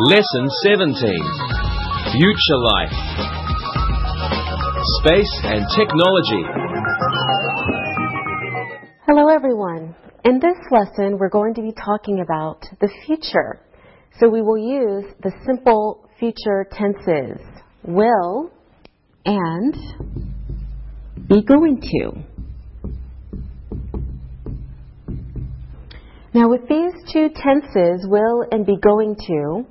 Lesson 17. Future Life. Space and Technology. Hello everyone. In this lesson we're going to be talking about the future. So we will use the simple future tenses, will and be going to. Now with these two tenses, will and be going to,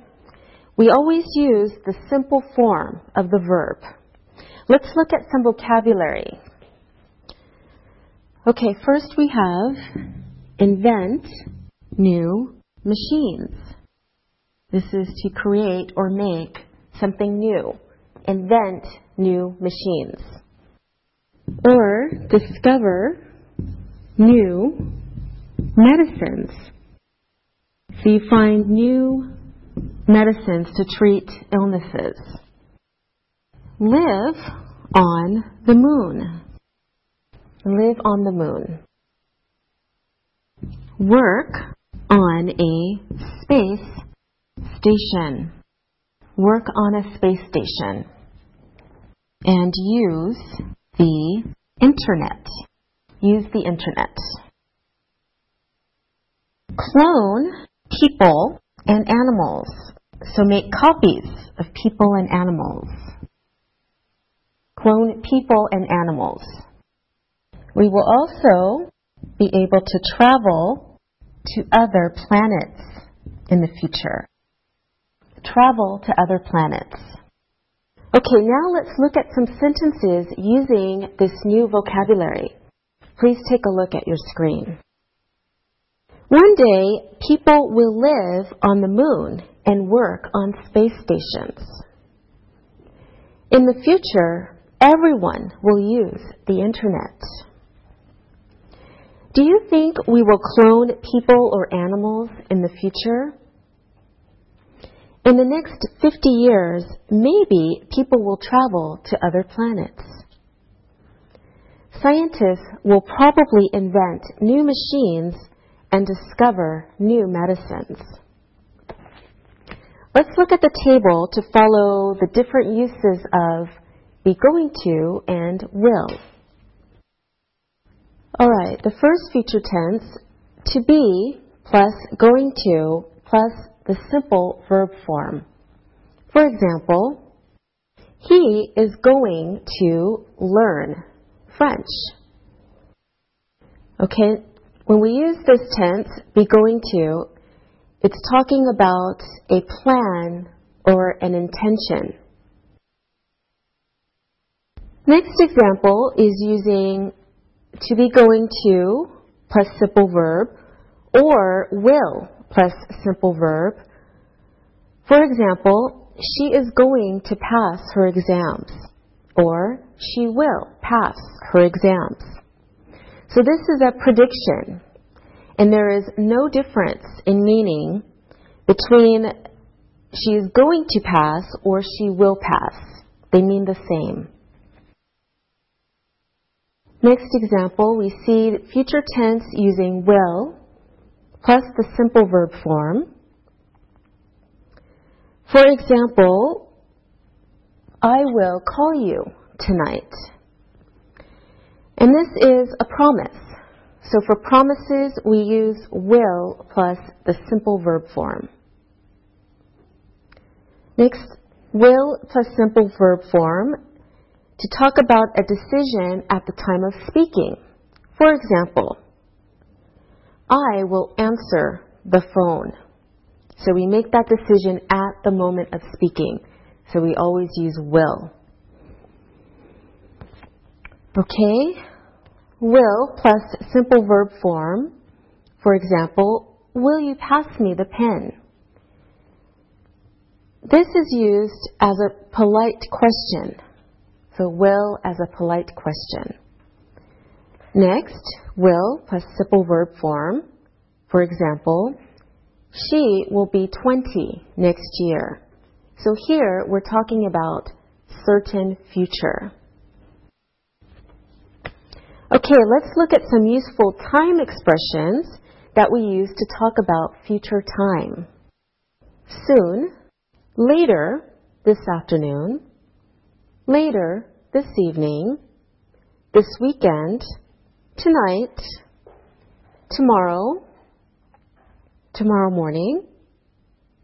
we always use the simple form of the verb. Let's look at some vocabulary. Okay, first we have invent new machines. This is to create or make something new. Invent new machines. Or discover new medicines. So you find new medicines to treat illnesses. Live on the moon. Live on the moon. Work on a space station. Work on a space station. And use the internet. Use the internet. Clone people and animals. So make copies of people and animals. Clone people and animals. We will also be able to travel to other planets in the future. Travel to other planets. Okay, now let's look at some sentences using this new vocabulary. Please take a look at your screen. One day, people will live on the moon and work on space stations. In the future, everyone will use the internet. Do you think we will clone people or animals in the future? In the next 50 years, maybe people will travel to other planets. Scientists will probably invent new machines and discover new medicines. Let's look at the table to follow the different uses of be going to and will. Alright, the first future tense, to be plus going to plus the simple verb form. For example, he is going to learn French. Okay, when we use this tense, be going to, it's talking about a plan or an intention. Next example is using to be going to plus simple verb or will plus simple verb. For example, she is going to pass her exams or she will pass her exams. So this is a prediction, and there is no difference in meaning between she is going to pass or she will pass. They mean the same. Next example, we see future tense using will plus the simple verb form. For example, I will call you tonight. And this is a promise. So for promises, we use will plus the simple verb form. Next, will plus simple verb form to talk about a decision at the time of speaking. For example, I will answer the phone. So we make that decision at the moment of speaking. So we always use will. Okay, will plus simple verb form. For example, will you pass me the pen? This is used as a polite question. So will as a polite question. Next, will plus simple verb form. For example, she will be 20 next year. So here we're talking about certain future. Okay, let's look at some useful time expressions that we use to talk about future time. Soon, later this afternoon, later this evening, this weekend, tonight, tomorrow, tomorrow morning,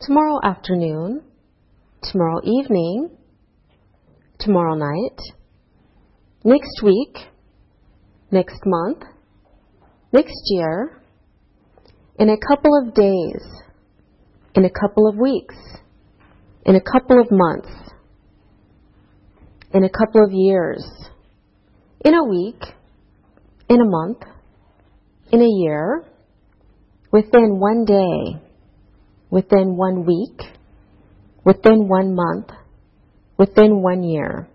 tomorrow afternoon, tomorrow evening, tomorrow night, next week, next month, next year, in a couple of days, in a couple of weeks, in a couple of months, in a couple of years, in a week, in a month, in a year, within one day, within 1 week, within 1 month, within 1 year.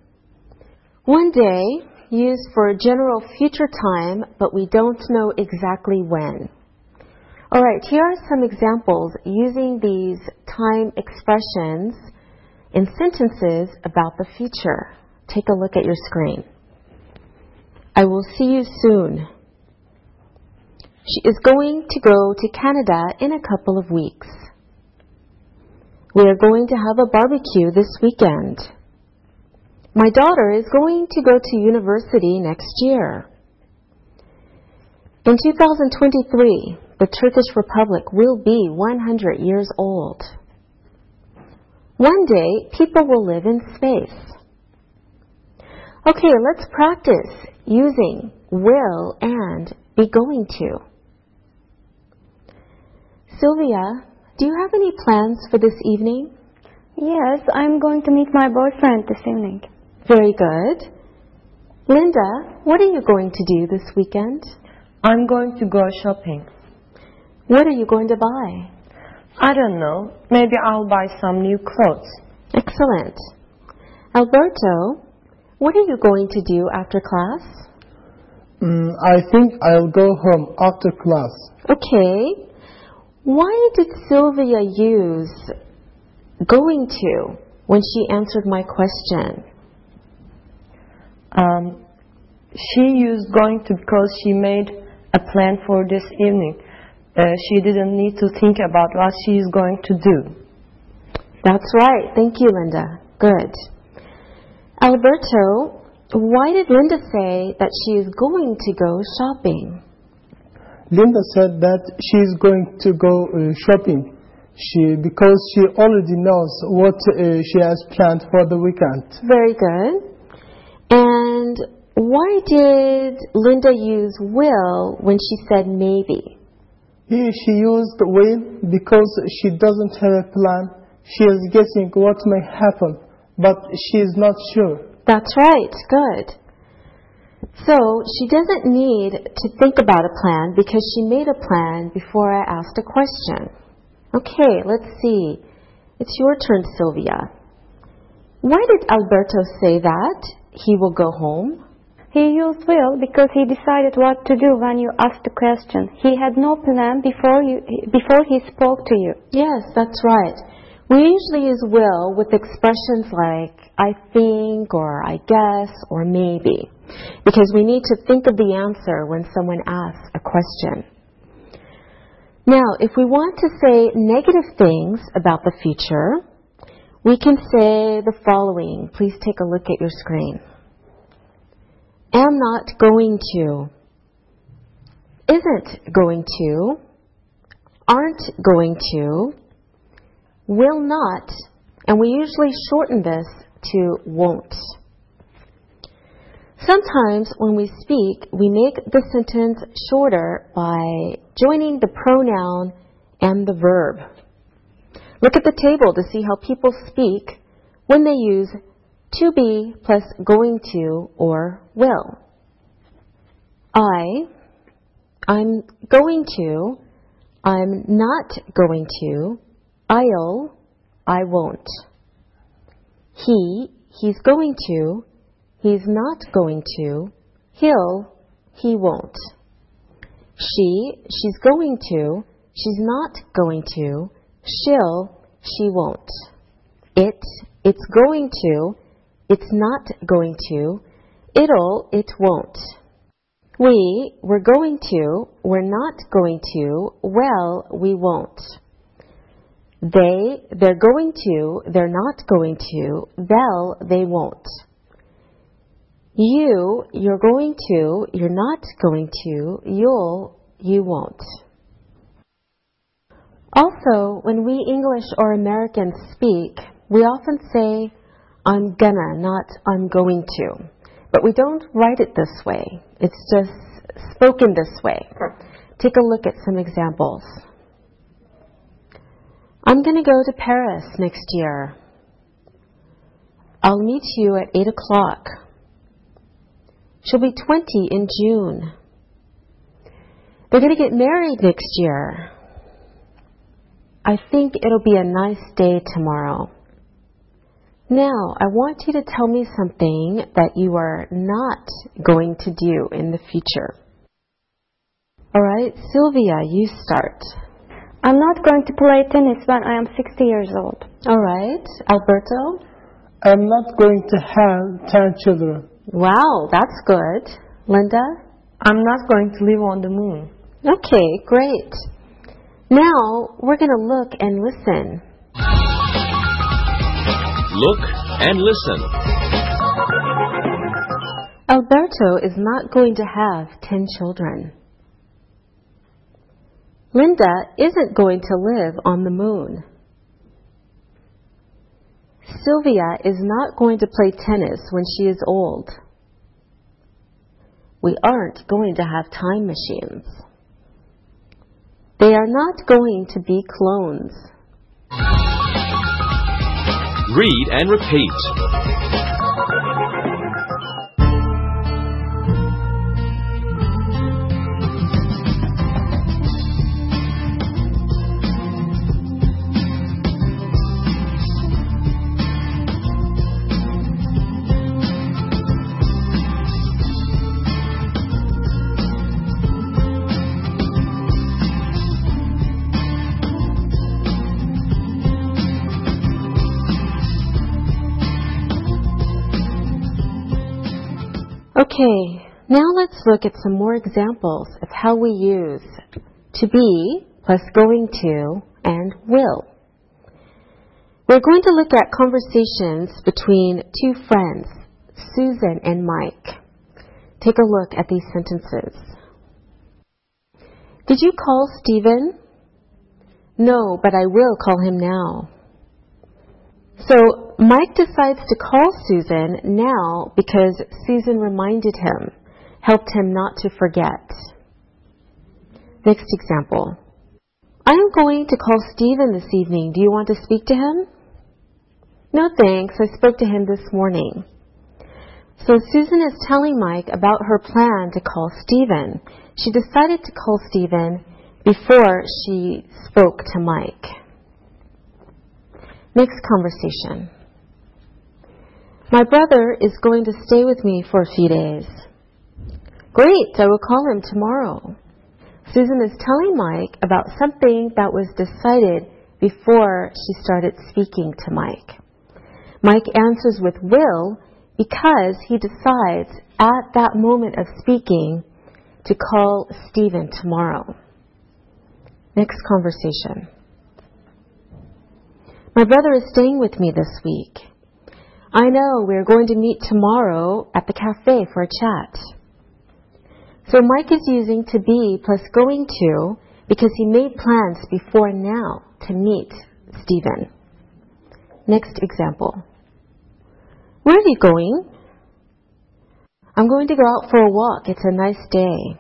One day, used for general future time, but we don't know exactly when. Alright, here are some examples using these time expressions in sentences about the future. Take a look at your screen. I will see you soon. She is going to go to Canada in a couple of weeks. We are going to have a barbecue this weekend. My daughter is going to go to university next year. In 2023, the Turkish Republic will be 100 years old. One day, people will live in space. Okay, let's practice using will and be going to. Sylvia, do you have any plans for this evening? Yes, I'm going to meet my boyfriend this evening. Very good. Linda, what are you going to do this weekend? I'm going to go shopping. What are you going to buy? I don't know. Maybe I'll buy some new clothes. Excellent. Alberto, what are you going to do after class? I think I'll go home after class. Okay. Why did Sylvia use going to when she answered my question? She used going to because she made a plan for this evening. She didn't need to think about what she is going to do. That's right. Thank you, Linda. Good. Alberto, why did Linda say that she is going to go shopping? Linda said that she is going to go shopping because she already knows what she has planned for the weekend. Very good. And why did Linda use will when she said maybe? Here she used will because she doesn't have a plan. She is guessing what may happen, but she is not sure. That's right. Good. So she doesn't need to think about a plan because she made a plan before I asked a question. Okay, let's see. It's your turn, Sylvia. Why did Alberto say that he will go home? He used will because he decided what to do when you asked the question. He had no plan before he spoke to you. Yes, that's right. We usually use will with expressions like I think or I guess or maybe because we need to think of the answer when someone asks a question. Now, if we want to say negative things about the future, we can say the following. Please take a look at your screen. Am not going to, isn't going to, aren't going to, will not, and we usually shorten this to won't. Sometimes when we speak, we make the sentence shorter by joining the pronoun and the verb. Look at the table to see how people speak when they use to be plus going to or will. I'm going to, I'm not going to, I'll, I won't. He's going to, he's not going to, he'll, he won't. She's going to, she's not going to, she won't. It's going to, it's not going to, it won't. We're going to, we're not going to, well, we won't. they're going to, they're not going to, they'll, they won't. You're going to, you're not going to, you won't. Also, when we English or Americans speak, we often say, I'm gonna, not I'm going to. But we don't write it this way. It's just spoken this way. Take a look at some examples. I'm going to go to Paris next year. I'll meet you at 8 o'clock. She'll be 20 in June. They're going to get married next year. I think it'll be a nice day tomorrow. Now, I want you to tell me something that you are not going to do in the future. All right, Sylvia, you start. I'm not going to play tennis when I am 60 years old. All right, Alberto? I'm not going to have 10 children. Wow, that's good. Linda? I'm not going to live on the moon. Okay, great. Now, we're going to look and listen. Look and listen. Alberto is not going to have 10 children. Linda isn't going to live on the moon. Sylvia is not going to play tennis when she is old. We aren't going to have time machines. They are not going to be clones. Read and repeat. Okay, now let's look at some more examples of how we use to be plus going to and will. We're going to look at conversations between two friends, Susan and Mike. Take a look at these sentences. Did you call Stephen? No, but I will call him now. So Mike decides to call Susan now because Susan reminded him, helped him not to forget. Next example. I am going to call Stephen this evening. Do you want to speak to him? No thanks, I spoke to him this morning. So Susan is telling Mike about her plan to call Stephen. She decided to call Stephen before she spoke to Mike. Next conversation. My brother is going to stay with me for a few days. Great, I will call him tomorrow. Susan is telling Mike about something that was decided before she started speaking to Mike. Mike answers with will because he decides at that moment of speaking to call Stephen tomorrow. Next conversation. My brother is staying with me this week. I know, we're going to meet tomorrow at the cafe for a chat. So Mike is using to be plus going to because he made plans before now to meet Stephen. Next example. Where are you going? I'm going to go out for a walk. It's a nice day.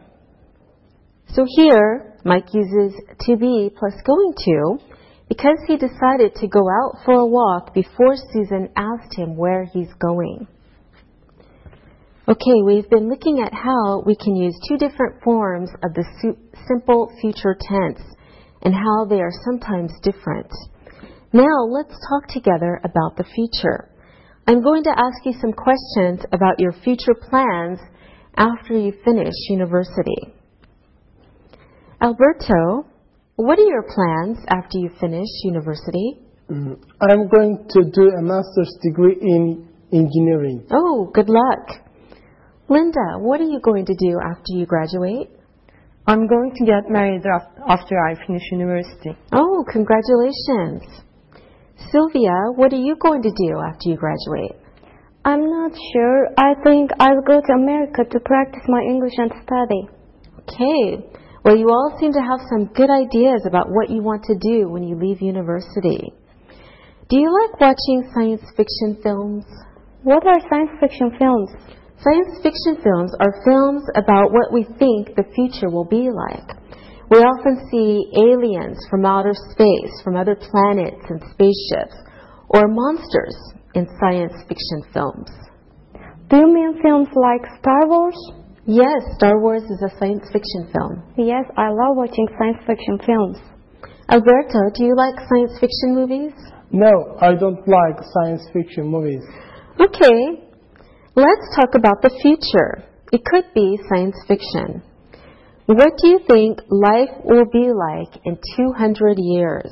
So here, Mike uses to be plus going to because he decided to go out for a walk before Susan asked him where he's going. Okay, we've been looking at how we can use two different forms of the simple future tense and how they are sometimes different. Now let's talk together about the future. I'm going to ask you some questions about your future plans after you finish university. Alberto, what are your plans after you finish university? I'm going to do a master's degree in engineering. Oh, good luck. Linda, what are you going to do after you graduate? I'm going to get married after I finish university. Oh, congratulations. Sylvia, what are you going to do after you graduate? I'm not sure. I think I'll go to America to practice my English and study. Okay. Well, you all seem to have some good ideas about what you want to do when you leave university. Do you like watching science fiction films? What are science fiction films? Science fiction films are films about what we think the future will be like. We often see aliens from outer space, from other planets and spaceships, or monsters in science fiction films. Do you mean films like Star Wars? Yes, Star Wars is a science fiction film. Yes, I love watching science fiction films. Alberto, do you like science fiction movies? No, I don't like science fiction movies. Okay, let's talk about the future. It could be science fiction. What do you think life will be like in 200 years?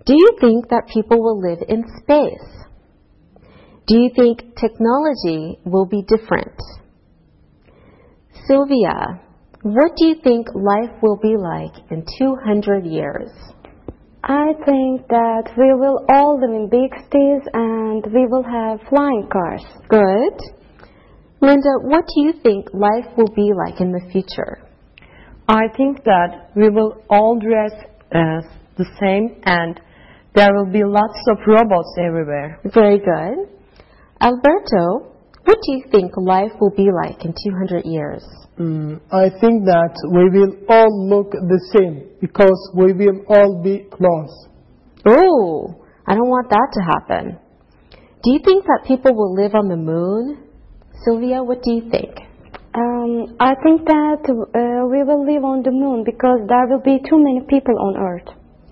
Do you think that people will live in space? Do you think technology will be different? Sylvia, what do you think life will be like in 200 years? I think that we will all live in big cities and we will have flying cars. Good. Linda, what do you think life will be like in the future? I think that we will all dress the same and there will be lots of robots everywhere. Very good. Alberto, what do you think life will be like in 200 years? I think that we will all look the same because we will all be clones. Oh, I don't want that to happen. Do you think that people will live on the moon? Sylvia, what do you think? I think that we will live on the moon because there will be too many people on Earth.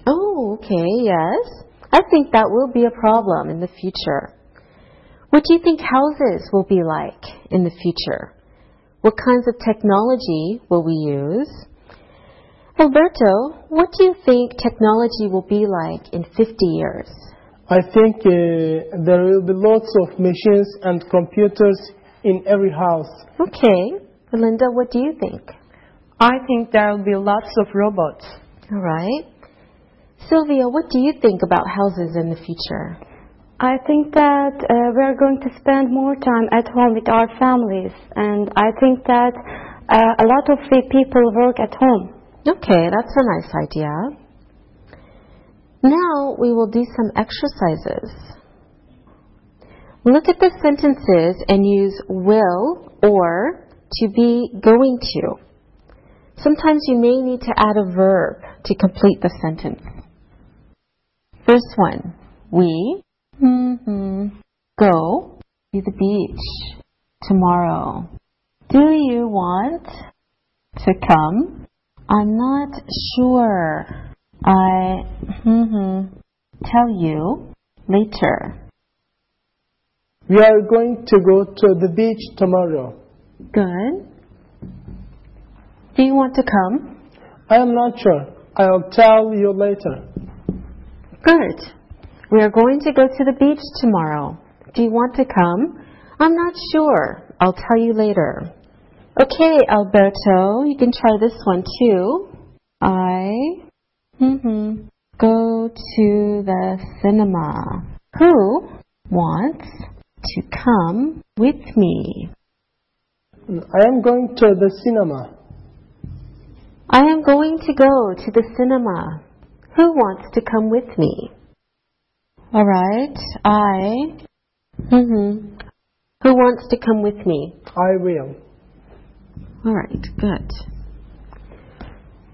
Oh, okay, yes. I think that will be a problem in the future. What do you think houses will be like in the future? What kinds of technology will we use? Alberto, what do you think technology will be like in 50 years? I think there will be lots of machines and computers in every house. Okay. Linda, what do you think? I think there will be lots of robots. All right. Sylvia, what do you think about houses in the future? I think that we're going to spend more time at home with our families, and I think that a lot of people work at home. Okay, that's a nice idea. Now we will do some exercises. Look at the sentences and use will or to be going to. Sometimes you may need to add a verb to complete the sentence. First one, we go to the beach tomorrow. Do you want to come? I'm not sure. I tell you later. We are going to go to the beach tomorrow. Good. Do you want to come? I am not sure. I'll tell you later. Good. We are going to go to the beach tomorrow. Do you want to come? I'm not sure. I'll tell you later. Okay, Alberto, you can try this one too. I go to the cinema. Who wants to come with me? I am going to the cinema. I am going to go to the cinema. Who wants to come with me? All right. Who wants to come with me? I will. All right, good.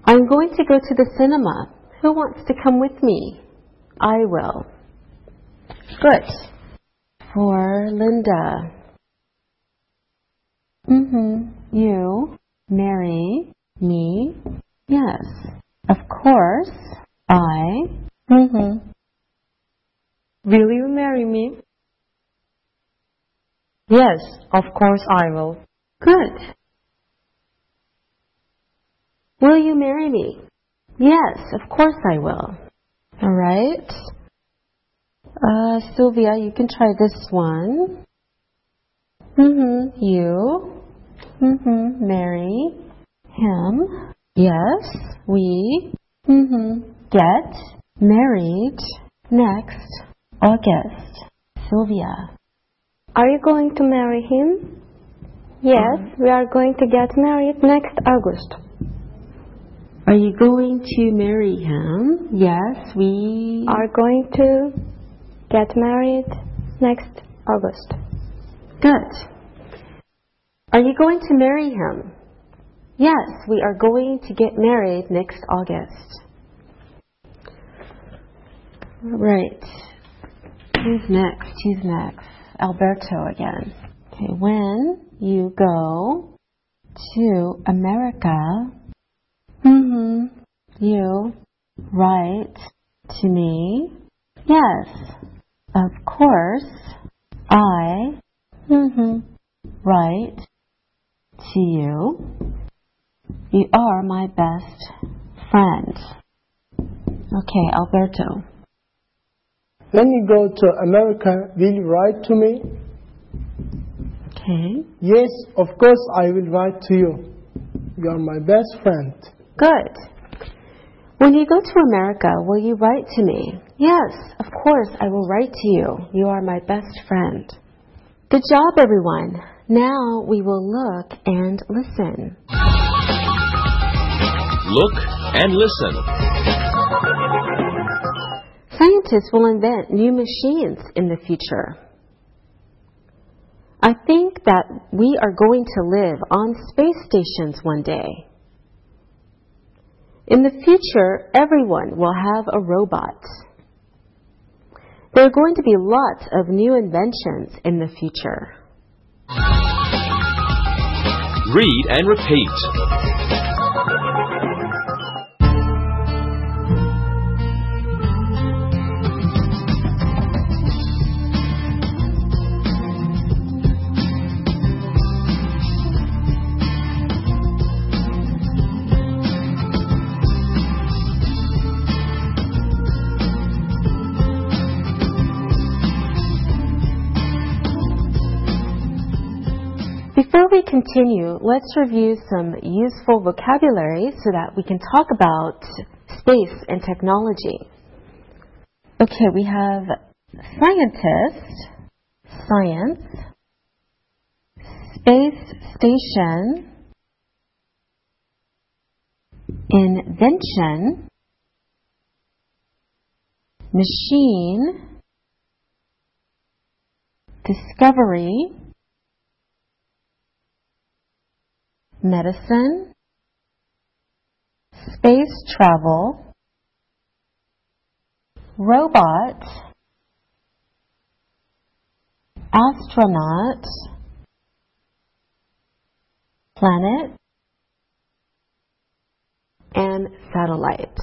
I'm going to go to the cinema. Who wants to come with me? I will. Good. For Linda. You marry me? Yes. Of course, I. Will you marry me? Yes, of course I will. Good. Will you marry me? Yes, of course I will. All right. Sylvia, you can try this one. You marry him. Yes, we get married next August. Sylvia. Are you going to marry him? Yes, we are going to get married next August. Are you going to marry him? Yes, we are going to get married next August. Good. Are you going to marry him? Yes, we are going to get married next August. Right. Who's next? Alberto again. Okay, when you go to America, you write to me. Yes, of course, I write to you. You are my best friend. Okay, Alberto. When you go to America, will you write to me? Okay. Yes, of course I will write to you. You are my best friend. Good. When you go to America, will you write to me? Yes, of course I will write to you. You are my best friend. Good job, everyone. Now we will look and listen. Look and listen. Scientists will invent new machines in the future. I think that we are going to live on space stations one day. In the future, everyone will have a robot. There are going to be lots of new inventions in the future. Read and repeat. Before we continue, let's review some useful vocabulary so that we can talk about space and technology. Okay, we have scientist, science, space station, invention, machine, discovery, medicine, space travel, robot, astronaut, planet, and satellite.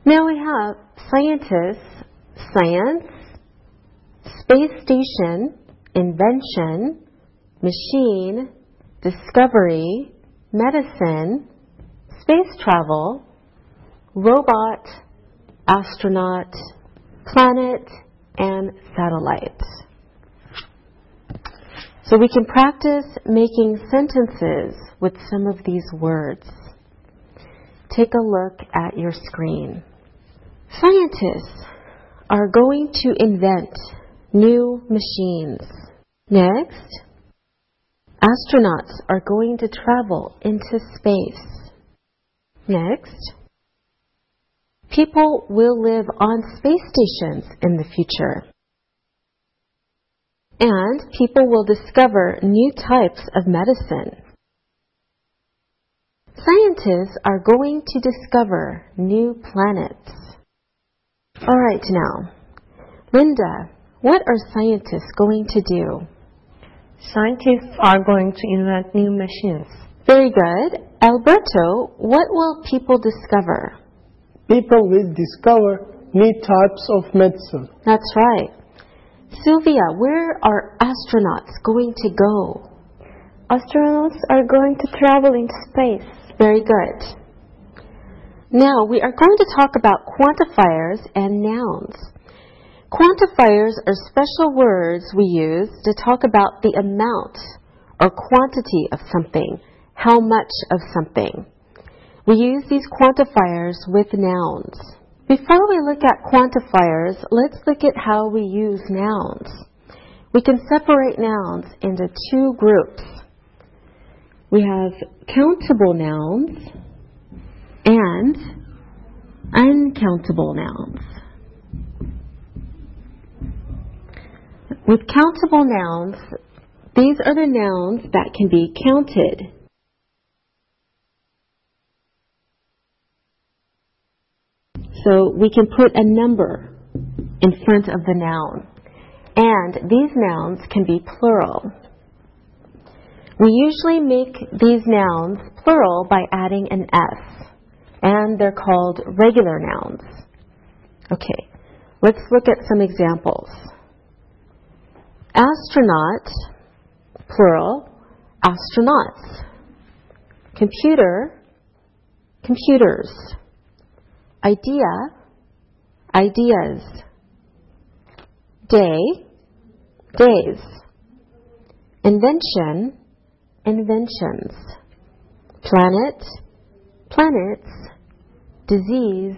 Now we have scientists, science, space station, invention, machine, discovery, medicine, space travel, robot, astronaut, planet, and satellite. So we can practice making sentences with some of these words. Take a look at your screen. Scientists are going to invent new machines. Next, astronauts are going to travel into space. Next, people will live on space stations in the future. And people will discover new types of medicine. Scientists are going to discover new planets. All right, now, Linda, what are scientists going to do? Scientists are going to invent new machines. Very good. Alberto, what will people discover? People will discover new types of medicine. That's right. Sylvia, where are astronauts going to go? Astronauts are going to travel into space. Very good. Now we are going to talk about quantifiers and nouns. Quantifiers are special words we use to talk about the amount or quantity of something, how much of something. We use these quantifiers with nouns. Before we look at quantifiers, let's look at how we use nouns. We can separate nouns into two groups. We have countable nouns and uncountable nouns. With countable nouns, these are the nouns that can be counted. So we can put a number in front of the noun. And these nouns can be plural. We usually make these nouns plural by adding an S. And they're called regular nouns. Okay, let's look at some examples. Astronaut, plural, astronauts. Computer, computers. Idea, ideas. Day, days. Invention, inventions. Planet, planets. Disease,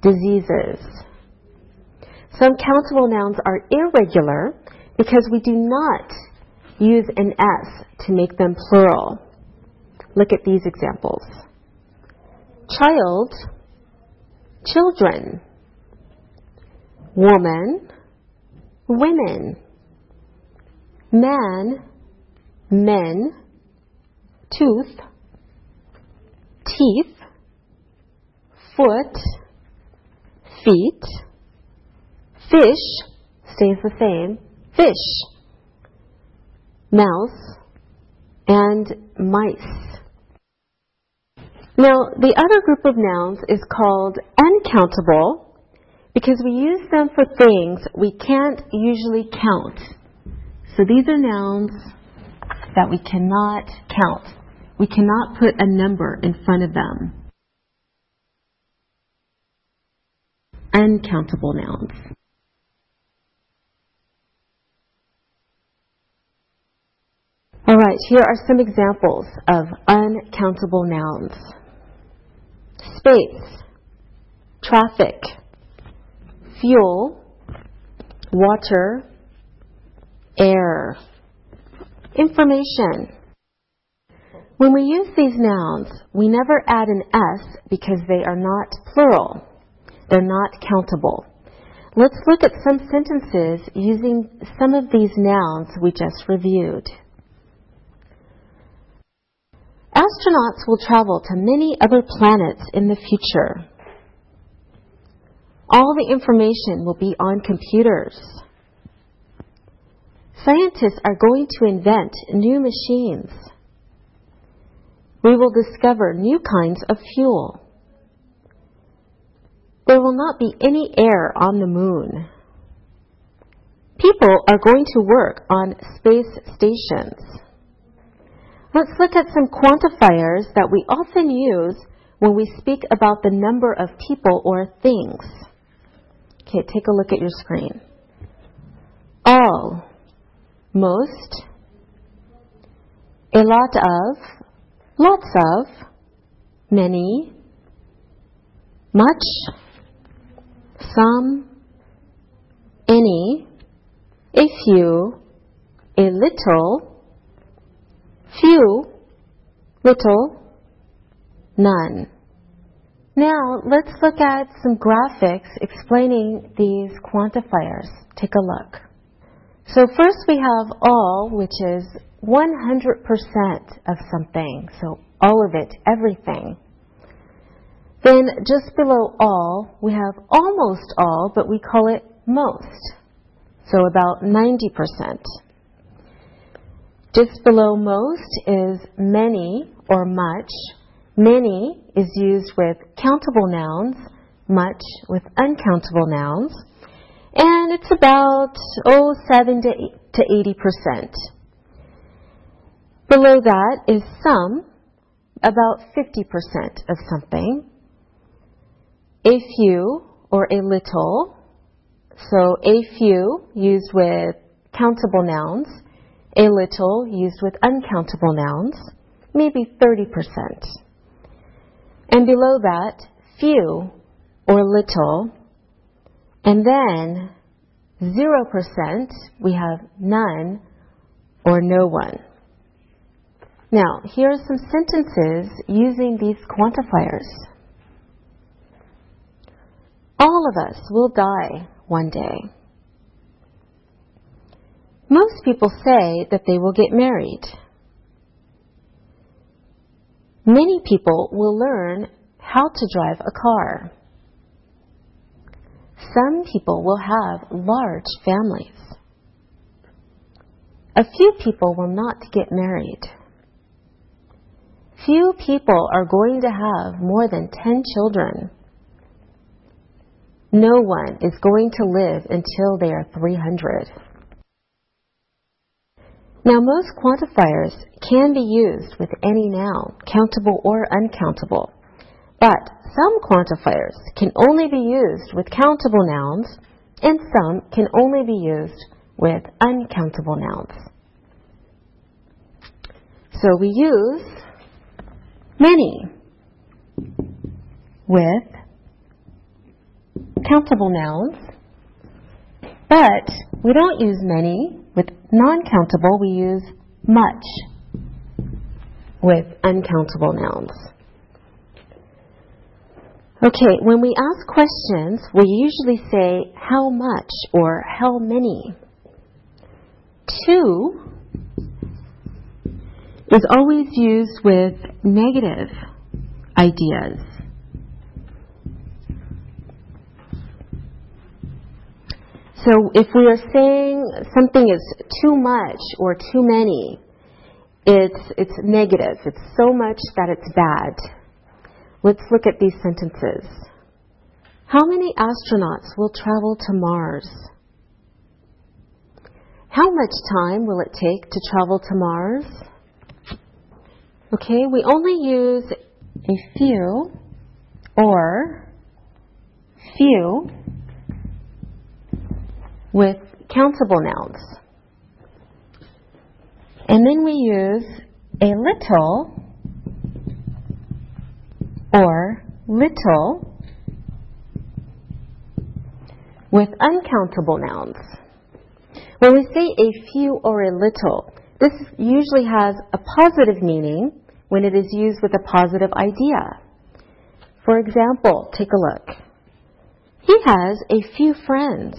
diseases. Some countable nouns are irregular because we do not use an S to make them plural. Look at these examples. Child, children. Woman, women. Man, men. Tooth, teeth. Foot, feet. Fish, stays the same, fish. Mouse, and mice. Now, the other group of nouns is called uncountable because we use them for things we can't usually count. So these are nouns that we cannot count. We cannot put a number in front of them. Uncountable nouns. All right, here are some examples of uncountable nouns. Space, traffic, fuel, water, air, information. When we use these nouns, we never add an S because they are not plural. They're not countable. Let's look at some sentences using some of these nouns we just reviewed. Astronauts will travel to many other planets in the future. All the information will be on computers. Scientists are going to invent new machines. We will discover new kinds of fuel. There will not be any air on the moon. People are going to work on space stations. Let's look at some quantifiers that we often use when we speak about the number of people or things. Okay, take a look at your screen. All, most, a lot of, lots of, many, much, some, any, a few, a little, few, little, none. Now, let's look at some graphics explaining these quantifiers. Take a look. So first we have all, which is 100% of something. So all of it, everything. Then just below all, we have almost all, but we call it most. So about 90%. Just below most is many or much. Many is used with countable nouns, much with uncountable nouns. And it's about 7 to 80%. Below that is some, about 50% of something. A few or a little. So a few used with countable nouns. A little used with uncountable nouns. maybe 30%. And below that, few or little. And then 0%, we have none or no one. Now, here are some sentences using these quantifiers. All of us will die one day. Most people say that they will get married. Many people will learn how to drive a car. Some people will have large families. A few people will not get married. Few people are going to have more than 10 children. No one is going to live until they are 300. Now, most quantifiers can be used with any noun, countable or uncountable. But some quantifiers can only be used with countable nouns, and some can only be used with uncountable nouns. So we use many with countable nouns, but we don't use many with non-countable. We use much with uncountable nouns. Okay, when we ask questions, we usually say how much or how many. To is always used with negative ideas. So if we are saying something is too much or too many, it's negative. It's so much that it's bad. Let's look at these sentences. How many astronauts will travel to Mars? How much time will it take to travel to Mars? Okay, we only use a few or few with countable nouns. And then we use a little or little with uncountable nouns. When we say a few or a little, this usually has a positive meaning when it is used with a positive idea. For example, take a look. He has a few friends.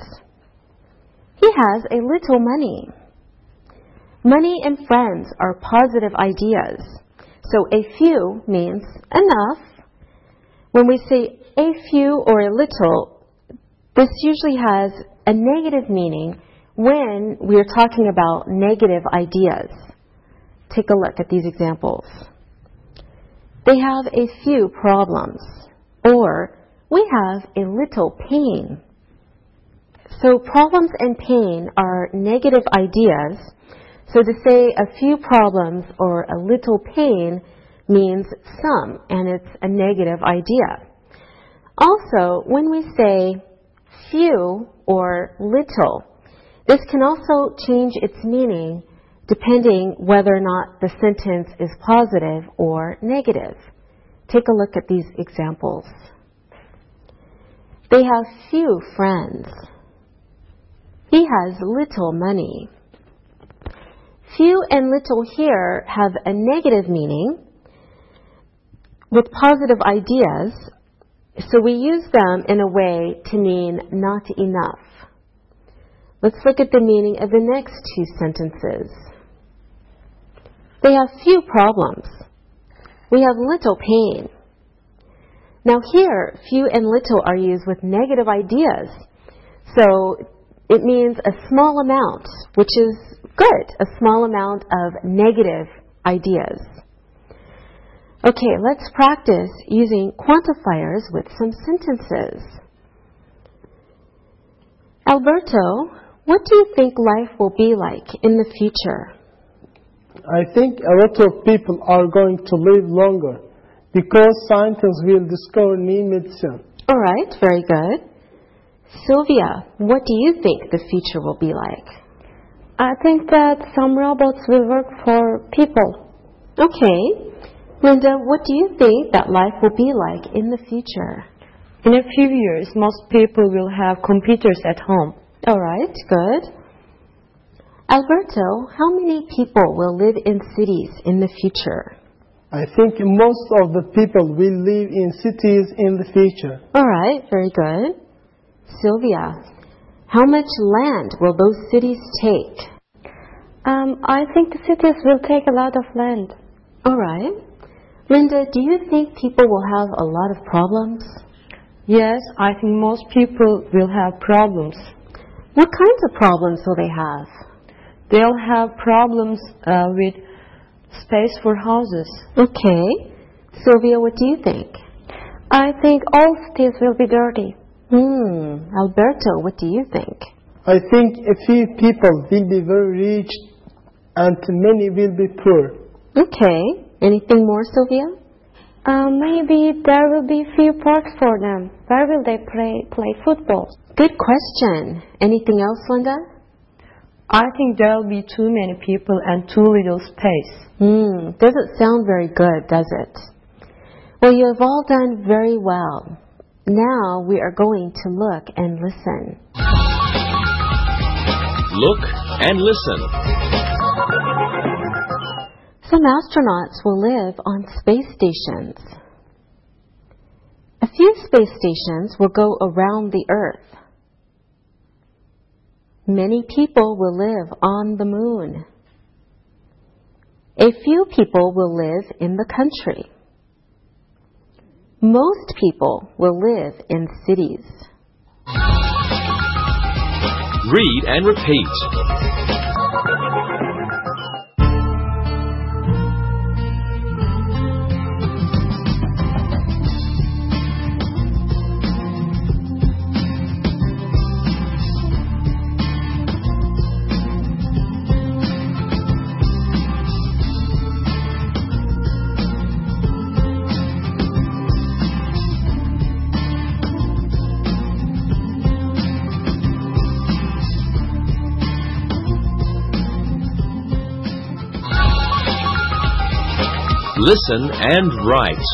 He has a little money. Money and friends are positive ideas. So a few means enough. When we say a few or a little, this usually has a negative meaning when we are talking about negative ideas. Take a look at these examples. They have a few problems, or we have a little pain. So problems and pain are negative ideas. So to say a few problems or a little pain means some, and it's a negative idea. Also, when we say few or little, this can also change its meaning depending whether or not the sentence is positive or negative. Take a look at these examples. They have few friends. He has little money. Few and little here have a negative meaning with positive ideas, so we use them in a way to mean not enough. Let's look at the meaning of the next two sentences. They have few problems. We have little pain. Now here, few and little are used with negative ideas. So it means a small amount, which is good, a small amount of negative ideas. Okay, let's practice using quantifiers with some sentences. Alberto, what do you think life will be like in the future? I think a lot of people are going to live longer because scientists will discover new medicine. All right, very good. Sylvia, what do you think the future will be like? I think that some robots will work for people. Okay. Linda, what do you think that life will be like in the future? In a few years, most people will have computers at home. All right, good. Alberto, how many people will live in cities in the future? I think most of the people will live in cities in the future. All right, very good. Sylvia, how much land will those cities take? I think the cities will take a lot of land. All right. Linda, do you think people will have a lot of problems? Yes, I think most people will have problems. What kinds of problems will they have? They'll have problems with space for houses. Okay. Sylvia, what do you think? I think all cities will be dirty. Alberto, what do you think? I think a few people will be very rich and many will be poor. Okay. Anything more, Sylvia? Maybe there will be few parks for them. Where will they play football? Good question. Anything else, Linda? I think there will be too many people and too little space. Doesn't sound very good, does it? Well, you have all done very well. Now we are going to look and listen. Look and listen. Some astronauts will live on space stations. A few space stations will go around the Earth. Many people will live on the moon. A few people will live in the country. Most people will live in cities. Read and repeat. Listen and write.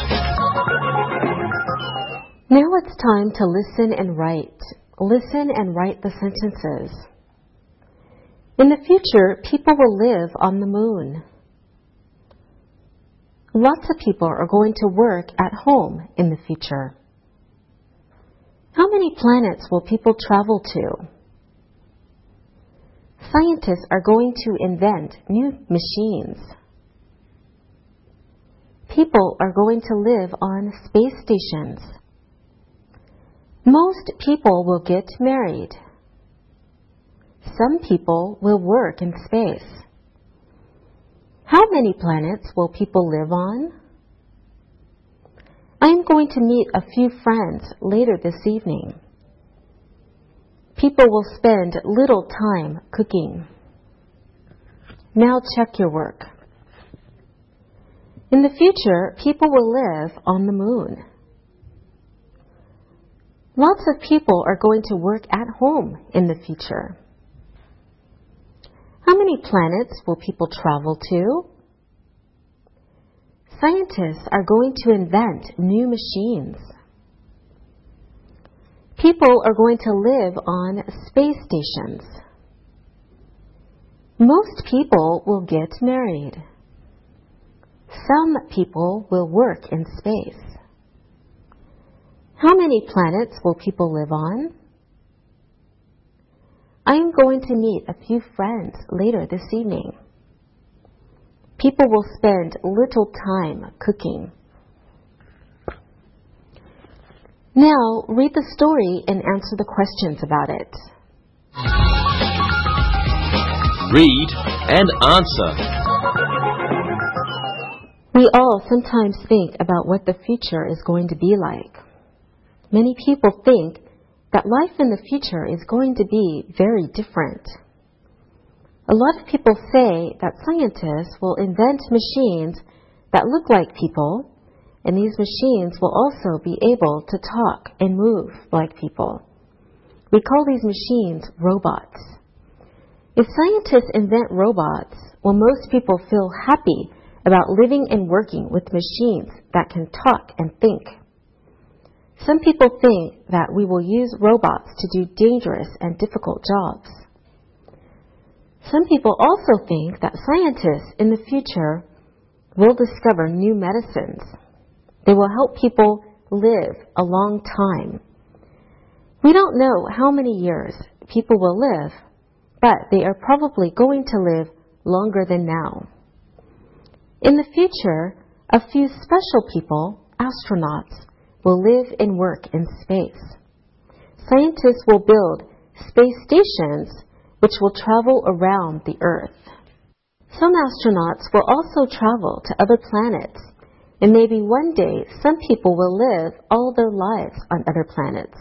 Now it's time to listen and write. Listen and write the sentences. In the future, people will live on the moon. Lots of people are going to work at home in the future. How many planets will people travel to? Scientists are going to invent new machines. People are going to live on space stations. Most people will get married. Some people will work in space. How many planets will people live on? I am going to meet a few friends later this evening. People will spend little time cooking. Now check your work. In the future, people will live on the moon. Lots of people are going to work at home in the future. How many planets will people travel to? Scientists are going to invent new machines. People are going to live on space stations. Most people will get married. Some people will work in space. How many planets will people live on? I am going to meet a few friends later this evening. People will spend little time cooking. Now, read the story and answer the questions about it. Read and answer. We all sometimes think about what the future is going to be like. Many people think that life in the future is going to be very different. A lot of people say that scientists will invent machines that look like people, and these machines will also be able to talk and move like people. We call these machines robots. If scientists invent robots, will most people feel happy about living and working with machines that can talk and think. Some people think that we will use robots to do dangerous and difficult jobs. Some people also think that scientists in the future will discover new medicines. They will help people live a long time. We don't know how many years people will live, but they are probably going to live longer than now. In the future, a few special people, astronauts, will live and work in space. Scientists will build space stations which will travel around the Earth. Some astronauts will also travel to other planets, and maybe one day some people will live all their lives on other planets.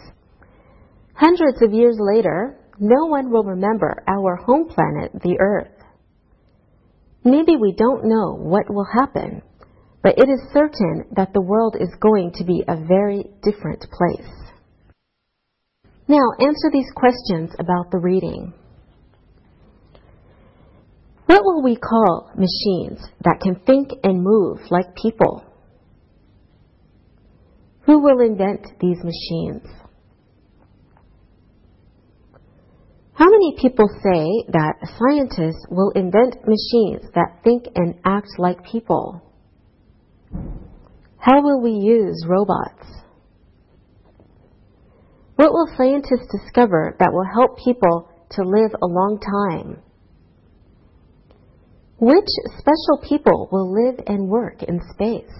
Hundreds of years later, no one will remember our home planet, the Earth. Maybe we don't know what will happen, but it is certain that the world is going to be a very different place. Now, answer these questions about the reading. What will we call machines that can think and move like people? Who will invent these machines? How many people say that scientists will invent machines that think and act like people? How will we use robots? What will scientists discover that will help people to live a long time? Which special people will live and work in space?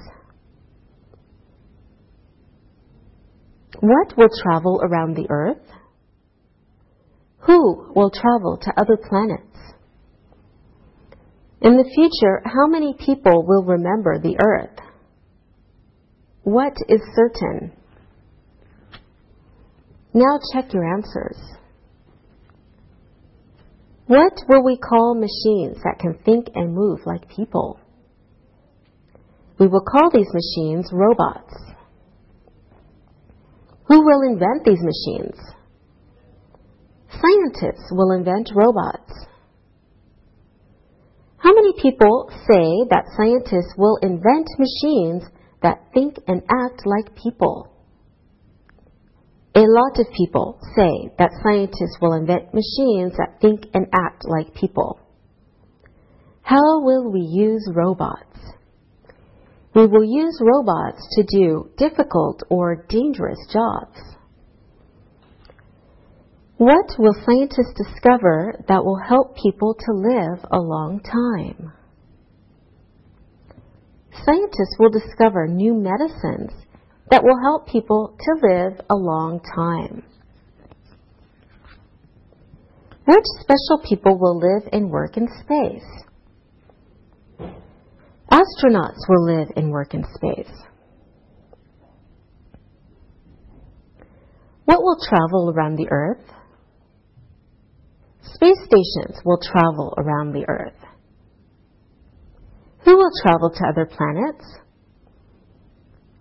What will travel around the Earth? Who will travel to other planets? In the future, how many people will remember the Earth? What is certain? Now check your answers. What will we call machines that can think and move like people? We will call these machines robots. Who will invent these machines? Scientists will invent robots. How many people say that scientists will invent machines that think and act like people? A lot of people say that scientists will invent machines that think and act like people. How will we use robots? We will use robots to do difficult or dangerous jobs. What will scientists discover that will help people to live a long time? Scientists will discover new medicines that will help people to live a long time. Which special people will live and work in space? Astronauts will live and work in space. What will travel around the Earth? Space stations will travel around the Earth. Who will travel to other planets?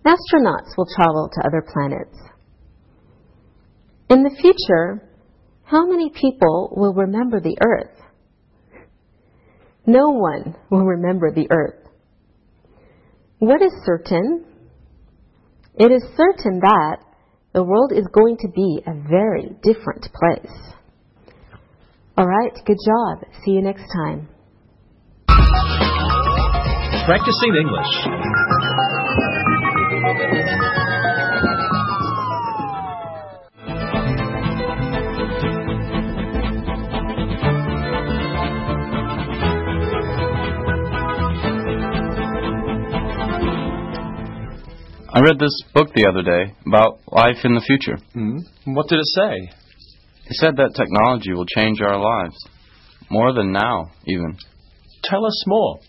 Astronauts will travel to other planets. In the future, how many people will remember the Earth? No one will remember the Earth. What is certain? It is certain that the world is going to be a very different place. All right, good job. See you next time. Practicing English. I read this book the other day about life in the future. What did it say? It said that technology will change our lives, more than now, even. Tell us more.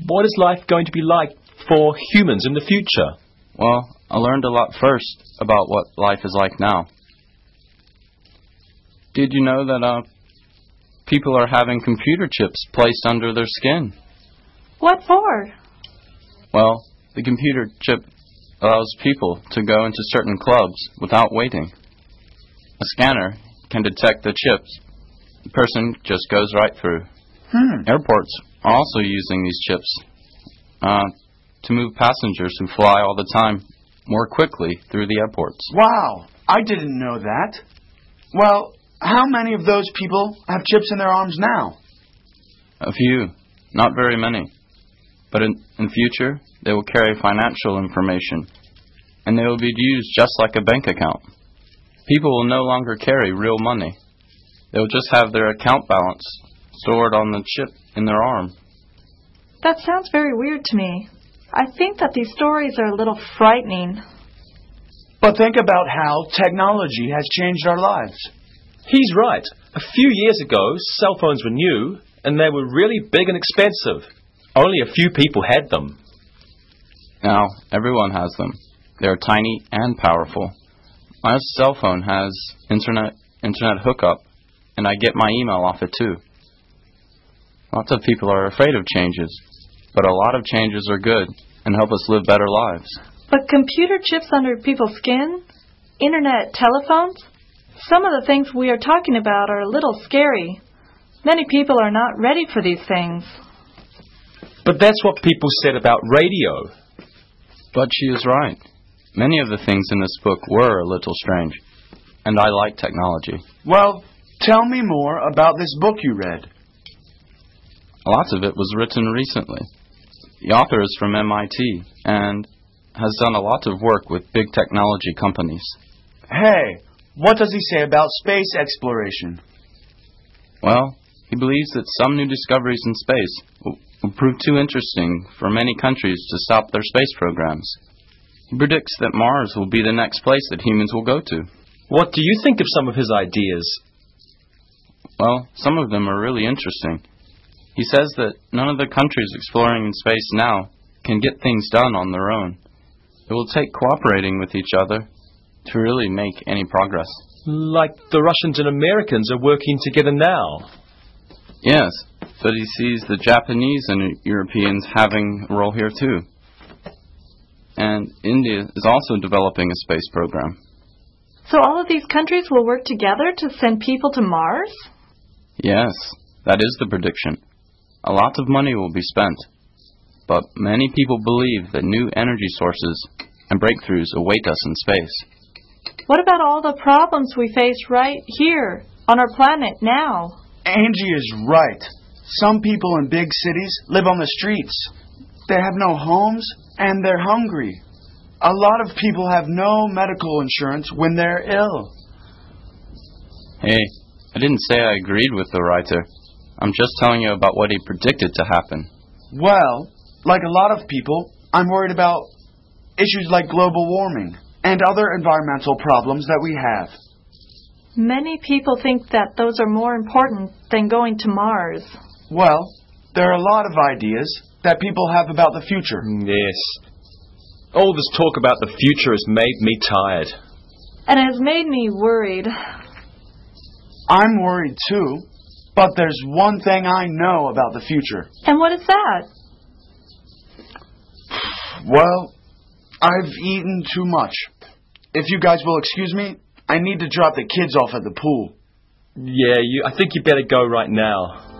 What is life going to be like for humans in the future? Well, I learned a lot first about what life is like now. Did you know that people are having computer chips placed under their skin? What for? Well, the computer chip allows people to go into certain clubs without waiting. A scanner can detect the chips. The person just goes right through. Airports are also using these chips. To move passengers who fly all the time more quickly through the airports. Wow, I didn't know that. Well, how many of those people have chips in their arms now? A few, not very many. But in future, they will carry financial information, and they will be used just like a bank account. People will no longer carry real money. They will just have their account balance stored on the chip in their arm. That sounds very weird to me. I think that these stories are a little frightening. But think about how technology has changed our lives. He's right. A few years ago, cell phones were new, and they were really big and expensive. Only a few people had them. Now, everyone has them. They're tiny and powerful. My cell phone has internet hookup, and I get my email off it too. Lots of people are afraid of changes, but a lot of changes are good and help us live better lives. But computer chips under people's skin? Internet telephones? Some of the things we are talking about are a little scary. Many people are not ready for these things. But that's what people said about radio. But she is right. Many of the things in this book were a little strange, and I like technology. Well, tell me more about this book you read. Lots of it was written recently. The author is from MIT and has done a lot of work with big technology companies. Hey, what does he say about space exploration? Well, he believes that some new discoveries in space will prove too interesting for many countries to stop their space programs. He predicts that Mars will be the next place that humans will go to. What do you think of some of his ideas? Well, some of them are really interesting. He says that none of the countries exploring in space now can get things done on their own. It will take cooperating with each other to really make any progress. Like the Russians and Americans are working together now. Yes, but he sees the Japanese and Europeans having a role here too. And India is also developing a space program. So all of these countries will work together to send people to Mars? Yes, that is the prediction. A lot of money will be spent, but many people believe that new energy sources and breakthroughs await us in space. What about all the problems we face right here on our planet now? Angie is right. Some people in big cities live on the streets. They have no homes and they're hungry. A lot of people have no medical insurance when they're ill. Hey, I didn't say I agreed with the writer. I'm just telling you about what he predicted to happen. Well, like a lot of people, I'm worried about issues like global warming and other environmental problems that we have. Many people think that those are more important than going to Mars. Well, there are a lot of ideas that people have about the future. Yes. All this talk about the future has made me tired. And it has made me worried. I'm worried too, but there's one thing I know about the future. And what is that? Well, I've eaten too much. If you guys will excuse me, I need to drop the kids off at the pool. Yeah, I think you better go right now.